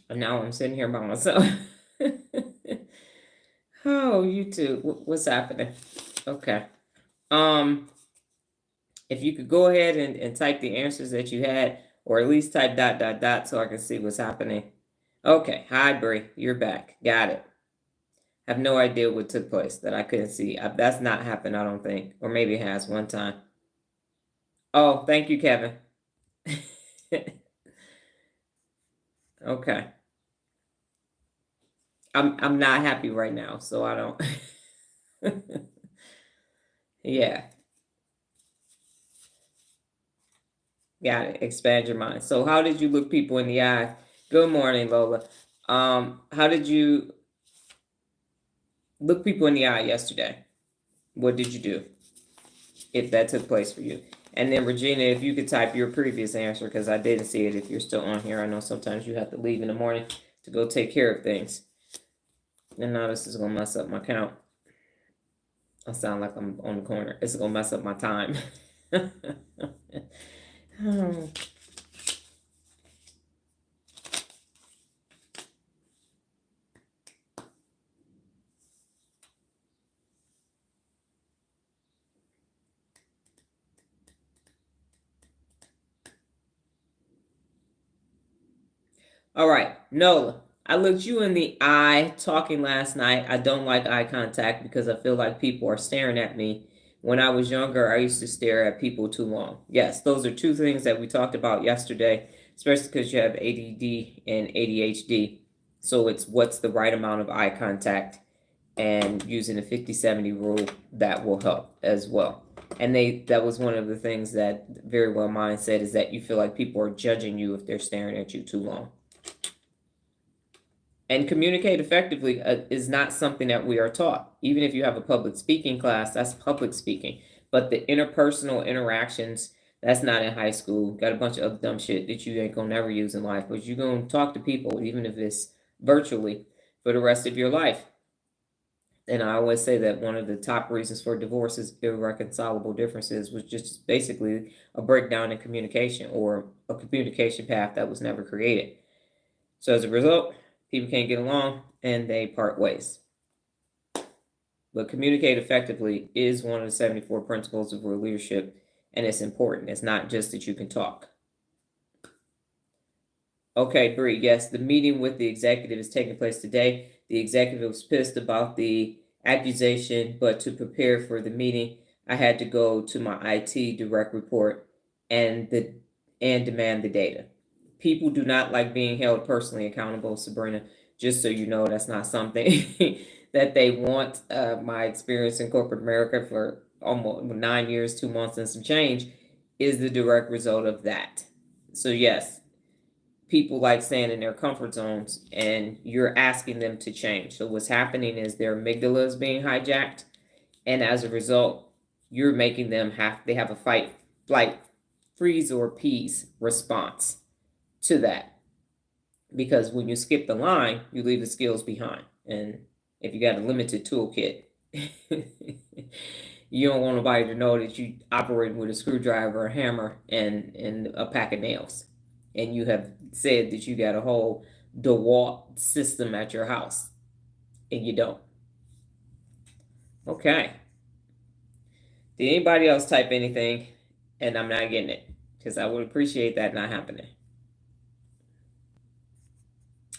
And now I'm sitting here by myself. Oh, YouTube, what's happening? Okay. If you could go ahead and type the answers that you had, or at least type ... so I can see what's happening. Okay. Hi, Bree. You're back. Got it. Have no idea what took place that I couldn't see. That's not happened, I don't think. Or maybe it has one time. Oh, thank you, Kevin. Okay. I'm not happy right now, so I don't. Yeah. Got it. Expand your mind. So how did you look people in the eye? Good morning, Lola. How did you look people in the eye yesterday? What did you do? If that took place for you. And then Regina, if you could type your previous answer, because I didn't see it if you're still on here. I know sometimes you have to leave in the morning to go take care of things. And now this is gonna mess up my count. I sound like I'm on the corner. It's gonna mess up my time. Oh. All right, Nola. I looked you in the eye talking last night. I don't like eye contact because I feel like people are staring at me. When I was younger, I used to stare at people too long. Yes, those are two things that we talked about yesterday, especially because you have ADD and ADHD. So it's what's the right amount of eye contact, and using the 50-70 rule that will help as well. And that was one of the things that Very Well Mind said, is that you feel like people are judging you if they're staring at you too long. And communicate effectively is not something that we are taught. Even if you have a public speaking class, that's public speaking. But the interpersonal interactions, that's not in high school. Got a bunch of other dumb shit that you ain't gonna never use in life. But you're gonna talk to people, even if it's virtually, for the rest of your life. And I always say that one of the top reasons for divorce is irreconcilable differences, was just basically a breakdown in communication, or a communication path that was never created. So as a result, people can't get along and they part ways. But communicate effectively is one of the 74 principles of real leadership, and it's important. It's not just that you can talk. Okay, Bree, yes, the meeting with the executive is taking place today. The executive was pissed about the accusation, but to prepare for the meeting, I had to go to my IT direct report and demand the data. People do not like being held personally accountable, Sabrina. Just so you know, that's not something that they want. My experience in corporate America for almost 9 years, 2 months, and some change is the direct result of that. So yes, people like staying in their comfort zones, and you're asking them to change. So what's happening is their amygdala is being hijacked, and as a result, you're making them they have a fight, flight, freeze, or peace response to that. Because when you skip the line, you leave the skills behind. And if you got a limited toolkit, you don't want nobody to know that you operate with a screwdriver, a hammer, and a pack of nails. And you have said that you got a whole DeWalt system at your house, and you don't. Okay. Did anybody else type anything and I'm not getting it? Because I would appreciate that not happening.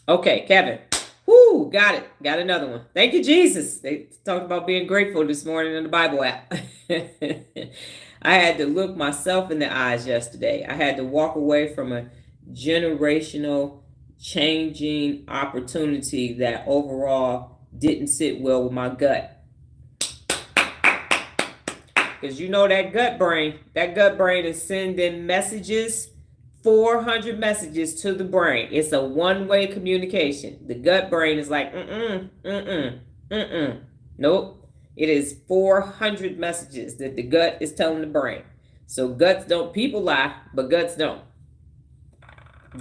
Okay, Kevin. Woo, got it. Got another one. Thank you, Jesus. They talked about being grateful this morning in the Bible app. I had to look myself in the eyes yesterday. I had to walk away from a generational changing opportunity that overall didn't sit well with my gut. Because you know that gut brain is sending messages, 400 messages to the brain. It's a one-way communication. The gut brain is like, nope. It is 400 messages that the gut is telling the brain. So guts don't, people lie, but guts don't.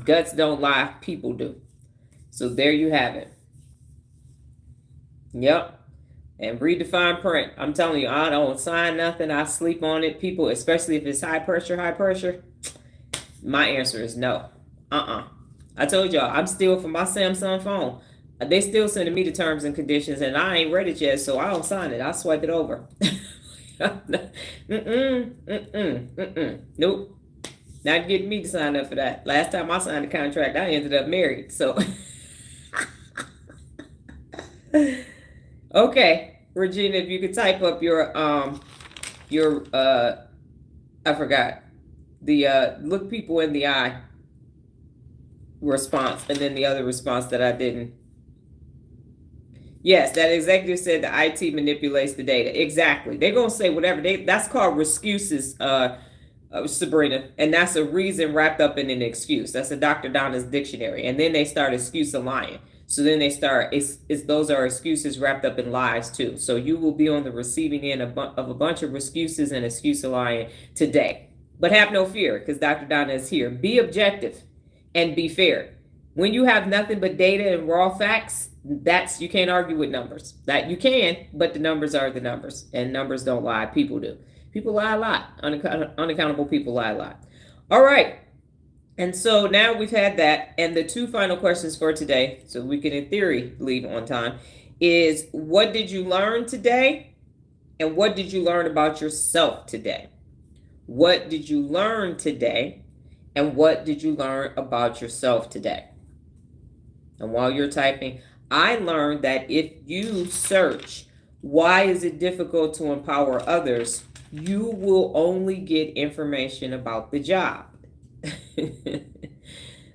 Guts don't lie, people do. So there you have it. Yep. And read the fine print. I'm telling you, I don't sign nothing. I sleep on it. People, especially if it's high pressure, my answer is no. I told y'all, I'm still for my Samsung phone. They still sending me the terms and conditions, and I ain't read it yet, so I don't sign it. I'll swipe it over. Nope. Not getting me to sign up for that. Last time I signed a contract, I ended up married. So, okay, Regina, if you could type up your I forgot the look people in the eye response, and then the other response that I didn't. Yes, that executive said the IT manipulates the data. Exactly. They're gonna say whatever that's called excuses, Sabrina, and that's a reason wrapped up in an excuse. That's a Dr. Donna's dictionary, and then they start excuse lying. So then they start it's those are excuses wrapped up in lies too. So you will be on the receiving end of a bunch of excuses and excuse lying today. But have no fear, because Dr. Donna is here. Be objective and be fair. When you have nothing but data and raw facts, that's you can't argue with numbers. That you can, but the numbers are the numbers, and numbers don't lie. People do. People lie a lot. Unaccountable people lie a lot. All right. And so now we've had that, and the two final questions for today, so we can in theory leave on time, is what did you learn today, and what did you learn about yourself today? What did you learn today, and what did you learn about yourself today? And while you're typing, I learned that if you search, why is it difficult to empower others, you will only get information about the job.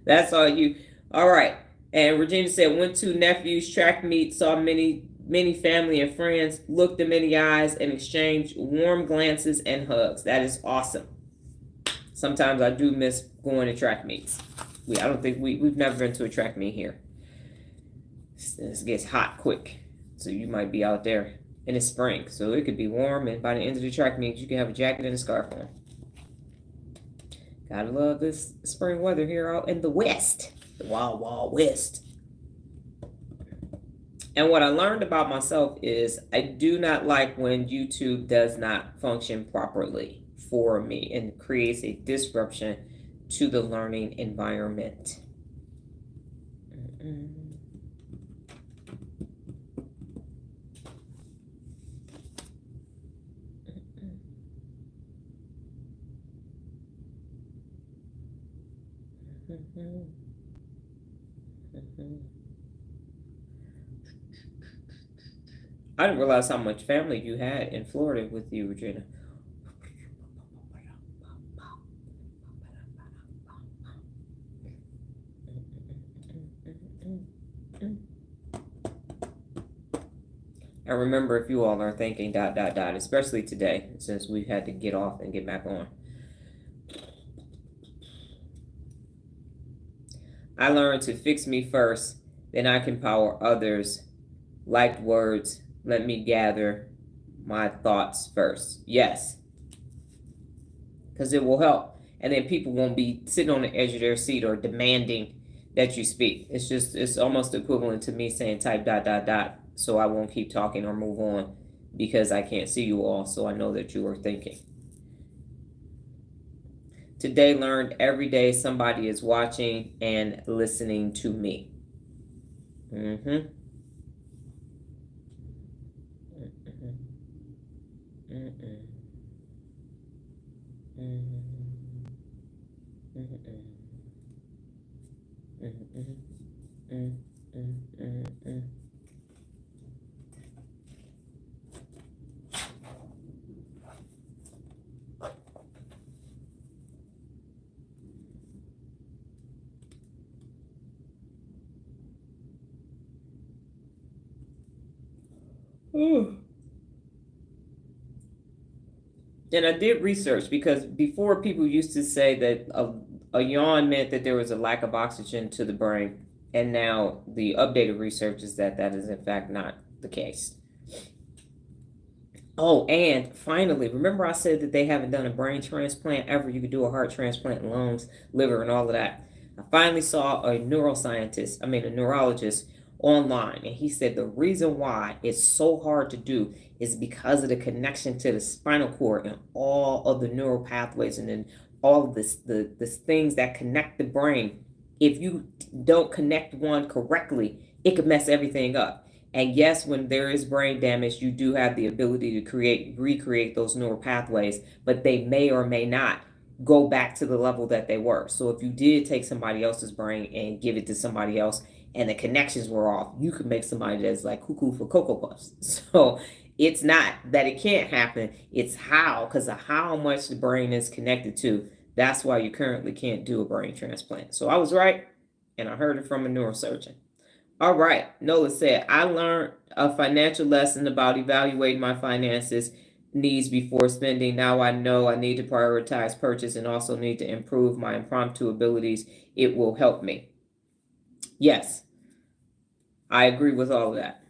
That's all you. All right. And Regina said, went to nephew's track meet, saw many family and friends, looked them in the eyes and exchanged warm glances and hugs. That is awesome. Sometimes I do miss going to track meets. I don't think we've never been to a track meet here. It gets hot quick, so you might be out there in the spring, so it could be warm, and by the end of the track meet, you can have a jacket and a scarf on. Gotta love this spring weather here out in the West, the Wild West. And what I learned about myself is I do not like when YouTube does not function properly for me and creates a disruption to the learning environment. I didn't realize how much family you had in Florida with you, Regina. And remember, if you all are thinking ... especially today, since we've had to get off and get back on. I learned to fix me first, then I can power others. Liked words, let me gather my thoughts first. Yes. Because it will help. And then people won't be sitting on the edge of their seat or demanding that you speak. It's almost equivalent to me saying type ... so I won't keep talking or move on because I can't see you all, so I know that you are thinking. Today learned every day somebody is watching and listening to me. And I did research, because before people used to say that a yawn meant that there was a lack of oxygen to the brain. And now the updated research is that is in fact not the case. Oh, and finally, remember I said that they haven't done a brain transplant ever. You could do a heart transplant, lungs, liver, and all of that. I finally saw a neurologist online, and he said the reason why it's so hard to do is because of the connection to the spinal cord and all of the neural pathways and then all of the things that connect the brain. if you don't connect one correctly, it could mess everything up. And yes, when there is brain damage, you do have the ability to recreate those neural pathways, but they may or may not go back to the level that they were. So if you did take somebody else's brain and give it to somebody else and the connections were off, you could make somebody that's like cuckoo for Cocoa Puffs. So it's not that it can't happen, it's how, because of how much the brain is connected to. That's why you currently can't do a brain transplant. So I was right, and I heard it from a neurosurgeon. All right, Nola said, I learned a financial lesson about evaluating my finances needs before spending. Now I know I need to prioritize purchase and also need to improve my impromptu abilities. It will help me. Yes, I agree with all of that.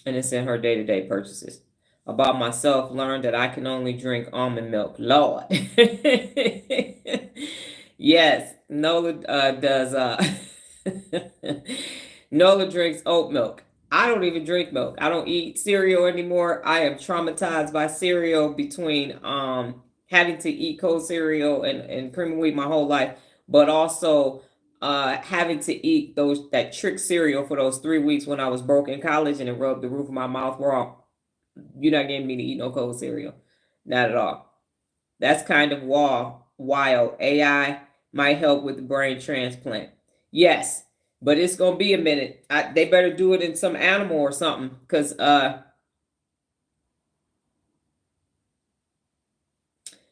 And it's in her day-to-day purchases. About myself, learned that I can only drink almond milk. Lord. Yes, Nola does. Nola drinks oat milk. I don't even drink milk. I don't eat cereal anymore. I am traumatized by cereal between having to eat cold cereal and cream of wheat my whole life, but also having to eat that trick cereal for those 3 weeks when I was broke in college and it rubbed the roof of my mouth raw. You're not getting me to eat no cold cereal. Not at all. That's kind of wild. AI might help with the brain transplant. Yes, but it's gonna be a minute. They better do it in some animal or something, because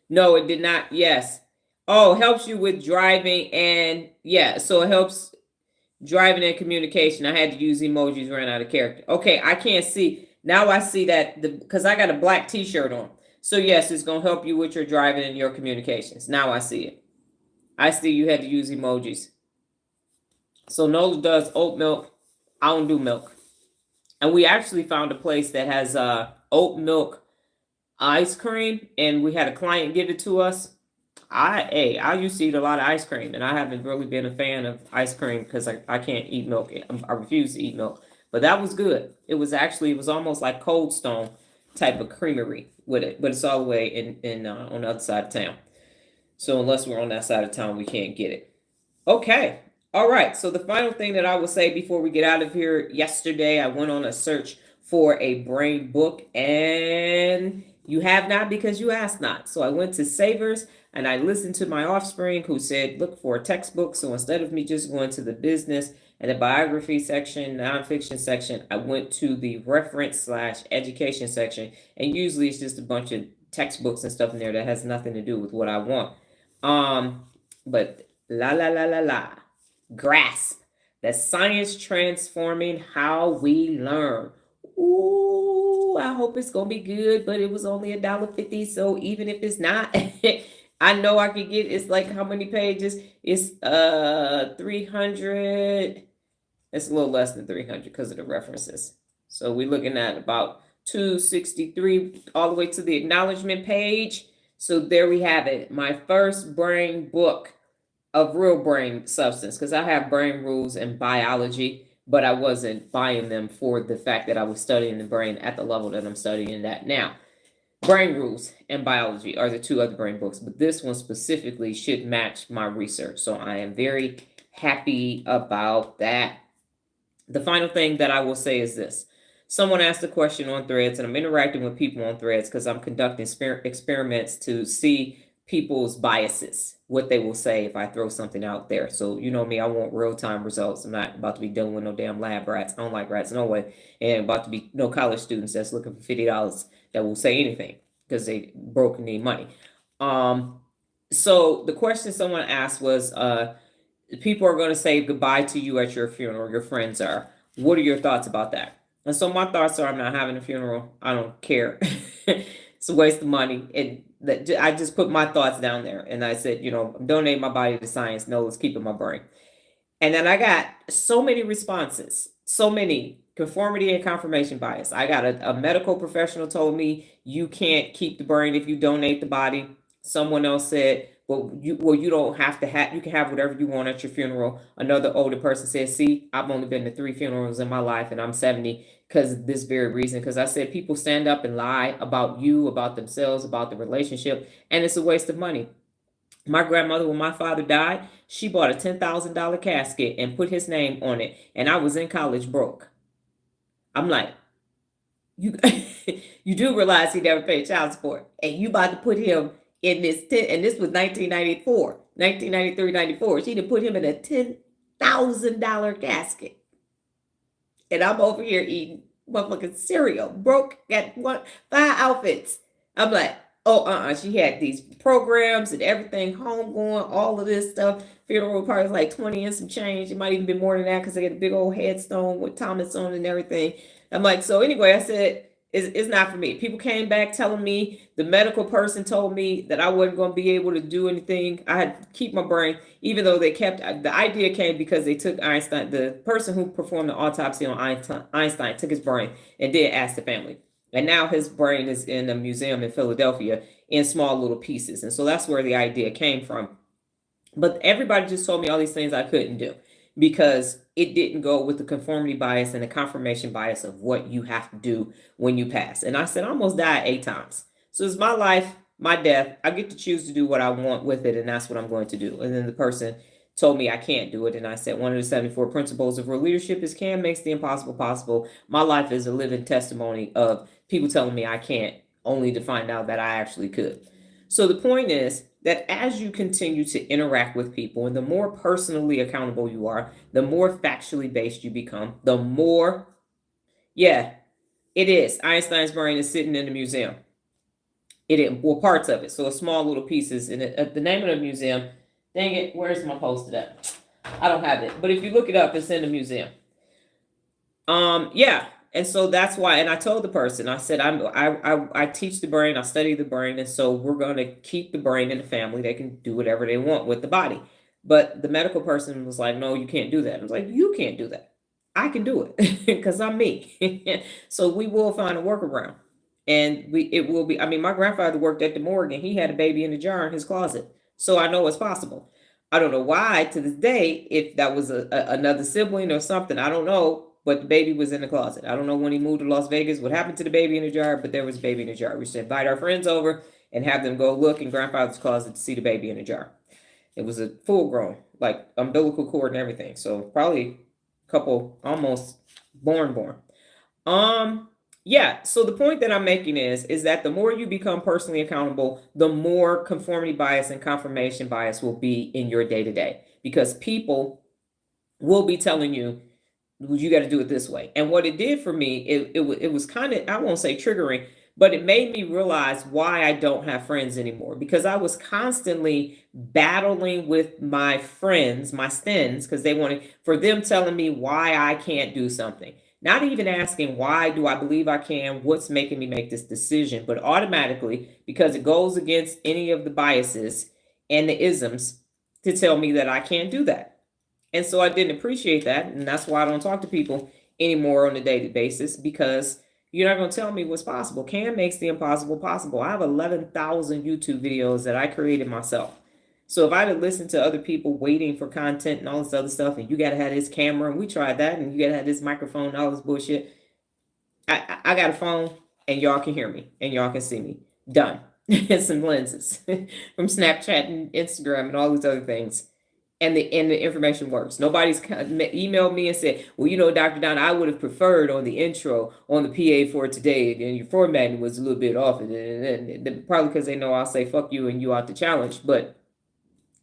no, it did not. Yes. Oh, helps you with driving, and yeah, so it helps driving and communication. I had to use emojis, ran out of character. Okay, I can't see. Now I see that because I got a black t-shirt on. So yes, it's gonna help you with your driving and your communications. Now I see it. I see you had to use emojis. So Nola does oat milk. I don't do milk. And we actually found a place that has oat milk ice cream, and we had a client give it to us. I used to eat a lot of ice cream, and I haven't really been a fan of ice cream because I can't eat milk. I refuse to eat milk. But that was good. It was almost like Cold Stone type of creamery with it, but it's all the way in on the other side of town. So unless we're on that side of town, we can't get it. Okay. All right. So the final thing that I will say before we get out of here, yesterday I went on a search for a brain book, and you have not because you asked not. So I went to Savers and I listened to my offspring who said, look for a textbook. So instead of me just going to the business and the biography section, nonfiction section, I went to the reference/education section. And usually it's just a bunch of textbooks and stuff in there that has nothing to do with what I want. But grasp the science transforming how we learn. Ooh, I hope it's gonna be good, but it was only $1.50. So even if it's not, I know I could get. It's like how many pages? It's 300. It's a little less than 300 because of the references. So we're looking at about 263 all the way to the acknowledgement page. So there we have it. My first brain book of real brain substance, because I have brain rules and biology, but I wasn't buying them for the fact that I was studying the brain at the level that I'm studying that now. Brain rules and biology are the two other brain books, but this one specifically should match my research. So I am very happy about that. The final thing that I will say is this. Someone asked a question on Threads, and I'm interacting with people on Threads because I'm conducting experiments to see people's biases, what they will say if I throw something out there. So you know me, I want real-time results. I'm not about to be dealing with no damn lab rats. I don't like rats no way. And about to be no college students that's looking for $50 that will say anything because they broke and need money. So the question someone asked was, people are going to say goodbye to you at your funeral. Your friends are. What are your thoughts about that? And so my thoughts are, I'm not having a funeral. I don't care. It's a waste of money. I just put my thoughts down there. And I said, I'm donating my body to science. No, let's keep it in my brain. And then I got so many responses. So many. Conformity and confirmation bias. I got a medical professional told me you can't keep the brain if you donate the body. Someone else said, but you don't have to have, you can have whatever you want at your funeral. Another older person says, see, I've only been to 3 funerals in my life and I'm 70 because of this very reason. Because I said people stand up and lie about you, about themselves, about the relationship, and it's a waste of money. My grandmother, when my father died, she bought a $10,000 casket and put his name on it, and I was in college broke. I'm like, you you do realize he never paid child support, and you about to put him in this and this was 1994, 1993, 94. She done put him in a $10,000 casket, and I'm over here eating motherfucking cereal, broke, got 5 outfits. I'm like, oh, she had these programs and everything, home going, all of this stuff. Funeral party was like 20 and some change. It might even be more than that because they got a big old headstone with Thomas on it and everything. I'm like, so anyway, I said, it's not for me. People came back telling me, the medical person told me that I wasn't going to be able to do anything. I had to keep my brain, even though they kept, the idea came because they took Einstein, the person who performed the autopsy on Einstein took his brain and did ask the family. And now his brain is in a museum in Philadelphia in small little pieces. And so that's where the idea came from. But everybody just told me all these things I couldn't do because it didn't go with the conformity bias and the confirmation bias of what you have to do when you pass. And I said, I almost died 8 times. So it's my life, my death. I get to choose to do what I want with it, and that's what I'm going to do. And then the person told me I can't do it. And I said, one of the 74 principles of real leadership is can makes the impossible possible. My life is a living testimony of people telling me I can't, only to find out that I actually could. So the point is that as you continue to interact with people and the more personally accountable you are, the more factually based you become, the more, yeah, it is. Einstein's brain is sitting in the museum. It is, well, parts of it. So small little pieces. And the name of the museum, dang it, where's my post-it at? I don't have it. But if you look it up, it's in the museum. Yeah. And so that's why, and I told the person, I said, I teach the brain, I study the brain, and so we're going to keep the brain in the family. They can do whatever they want with the body. But the medical person was like, no, you can't do that. I was like, you can't do that. I can do it because I'm me. So we will find a workaround. And it will be, I mean, my grandfather worked at the morgue and he had a baby in a jar in his closet. So I know it's possible. I don't know why to this day, if that was another sibling or something, I don't know. But the baby was in the closet. I don't know when he moved to Las Vegas, what happened to the baby in the jar, but there was a baby in the jar. We should invite our friends over and have them go look in grandfather's closet to see the baby in the jar. It was a full grown, like umbilical cord and everything. So probably a couple, almost born. Yeah, so the point that I'm making is that the more you become personally accountable, the more conformity bias and confirmation bias will be in your day-to-day, because people will be telling you, you got to do it this way. And what it did for me, it was kind of, I won't say triggering, but it made me realize why I don't have friends anymore, because I was constantly battling with my friends, my stens, because they wanted, for them telling me why I can't do something. Not even asking, why do I believe I can? What's making me make this decision? But automatically, because it goes against any of the biases and the isms, to tell me that I can't do that. And so I didn't appreciate that. And that's why I don't talk to people anymore on a daily basis, because you're not going to tell me what's possible. Can makes the impossible possible. I have 11,000 YouTube videos that I created myself. So if I had listened to other people waiting for content and all this other stuff, and you got to have this camera, and we tried that, and you got to have this microphone and all this bullshit. I got a phone, and y'all can hear me, and y'all can see me. Done. And some lenses from Snapchat and Instagram and all these other things. And the information works. Nobody's emailed me and said, well, you know, Dr. Don, I would have preferred on the intro on the PA for today, and your formatting was a little bit off. And probably because they know I'll say fuck you and you out the challenge. But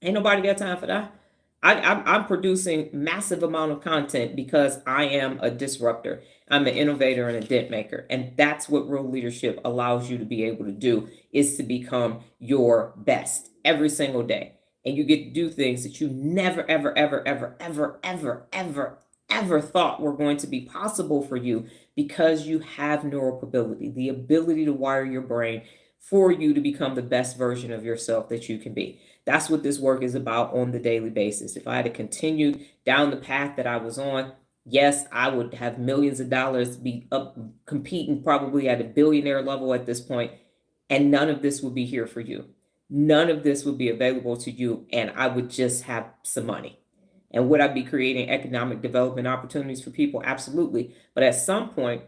ain't nobody got time for that. I'm producing massive amount of content because I am a disruptor. I'm an innovator and a dent maker. And that's what real leadership allows you to be able to do, is to become your best every single day. And you get to do things that you never, ever, ever, ever, ever, ever, ever, ever thought were going to be possible for you, because you have neuropability, the ability to wire your brain for you to become the best version of yourself that you can be. That's what this work is about on the daily basis. If I had continued down the path that I was on, yes, I would have millions of dollars, be up competing probably at a billionaire level at this point, and none of this would be here for you. none of this would be available to you, and I would just have some money. And would I be creating economic development opportunities for people? Absolutely. But at some point,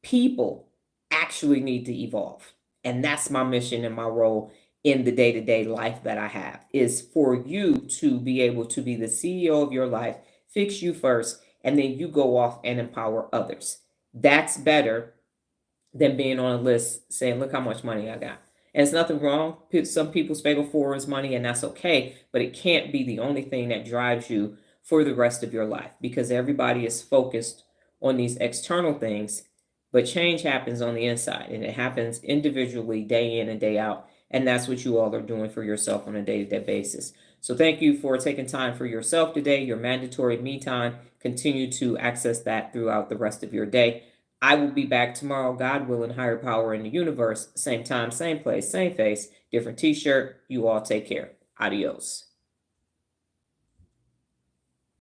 people actually need to evolve. And that's my mission and my role in the day-to-day life that I have, is for you to be able to be the CEO of your life, fix you first, and then you go off and empower others. That's better than being on a list saying, look how much money I got. And it's nothing wrong. Some people's fatal four is money, and that's okay. But it can't be the only thing that drives you for the rest of your life, because everybody is focused on these external things. But change happens on the inside, and it happens individually, day in and day out. And that's what you all are doing for yourself on a day-to-day basis. So thank you for taking time for yourself today, your mandatory me time. Continue to access that throughout the rest of your day. I will be back tomorrow, God willing, higher power in the universe. Same time, same place, same face, different t-shirt. You all take care. Adios.